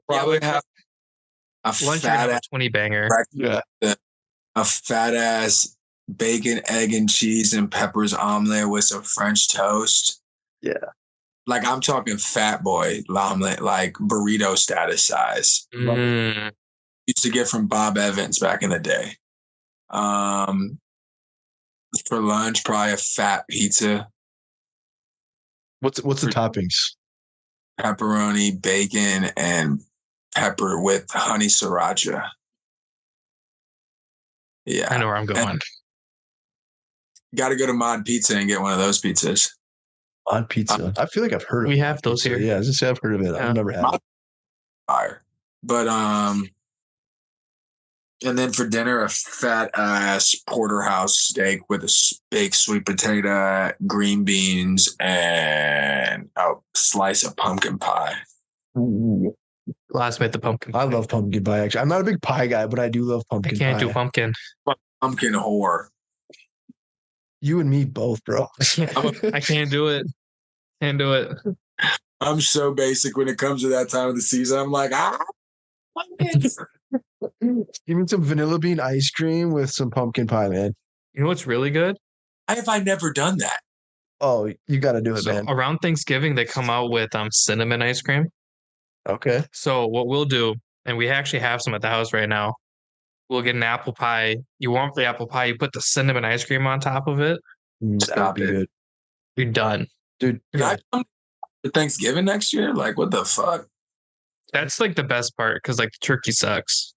probably have a lunch fat ass 20 banger. Yeah. A fat ass bacon, egg, and cheese and peppers omelet with some French toast. Yeah. Like, I'm talking fat boy omelet, like burrito status size. Used to get from Bob Evans back in the day. For lunch, probably a fat pizza. What's the toppings? Pepperoni, bacon, and pepper with honey sriracha. Yeah. I know where I'm going. Got to go to Mod Pizza and get one of those pizzas. Mod Pizza. I feel like I've heard of it. We have those here. Yeah, I was just say I've heard of it. I've never had it. Fire. But and then for dinner, a fat ass porterhouse steak with a baked sweet potato, green beans, and a slice of pumpkin pie. Ooh. Last bit, the pumpkin pie. I love pumpkin pie. Actually, I'm not a big pie guy, but I do love pumpkin pie. I can't do pumpkin. Pumpkin whore. You and me both, bro. I can't do it. Can't do it. I'm so basic when it comes to that time of the season. I'm like, pumpkins. Give me some vanilla bean ice cream with some pumpkin pie, man. You know what's really good? Why have I never done that? Oh, you got to do it, So man. around Thanksgiving, they come out with cinnamon ice cream. Okay. So what we'll do, and we actually have some at the house right now. We'll get an apple pie. You warm up the apple pie. You put the cinnamon ice cream on top of it. That would Stop be it. good. You're done. Dude, Can yeah. I come to Thanksgiving next year? Like, what the fuck? That's like the best part because like the turkey sucks.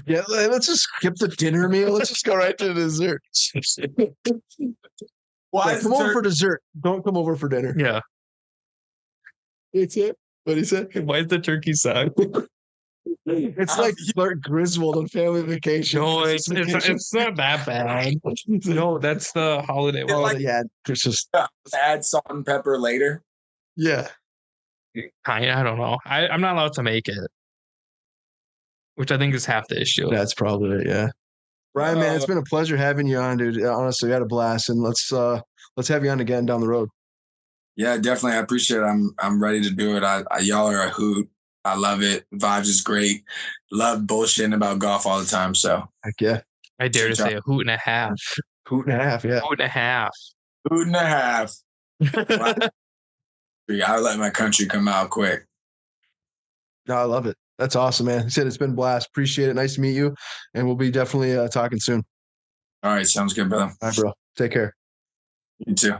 Yeah, let's just skip the dinner meal. Let's just go right to dessert. Why Yeah, is come the over for dessert. Don't come over for dinner. Yeah. It's it. What he said? Why does the turkey suck? It's like Clark Griswold on Family Vacation. No, it's not that bad. No, that's the holiday one. Oh, like- yeah, it's just add salt and pepper later? yeah. I don't know. I'm not allowed to make it, which I think is half the issue. That's probably it. Yeah. Brian, man, it's been a pleasure having you on, dude. Honestly, I had a blast, and let's have you on again down the road. Yeah, definitely. I appreciate it. I'm ready to do it. Y'all are a hoot. I love it. Vibes is great. Love bullshitting about golf all the time. So Heck yeah. I dare to say a hoot and a half. Hoot and a half, yeah. Hoot and a half. hoot and a half. I let my country come out quick. No, I love it. That's awesome, man. He said it's been a blast. Appreciate it. Nice to meet you. And we'll be definitely talking soon. All right, sounds good, brother. All right, bro. Take care. You too.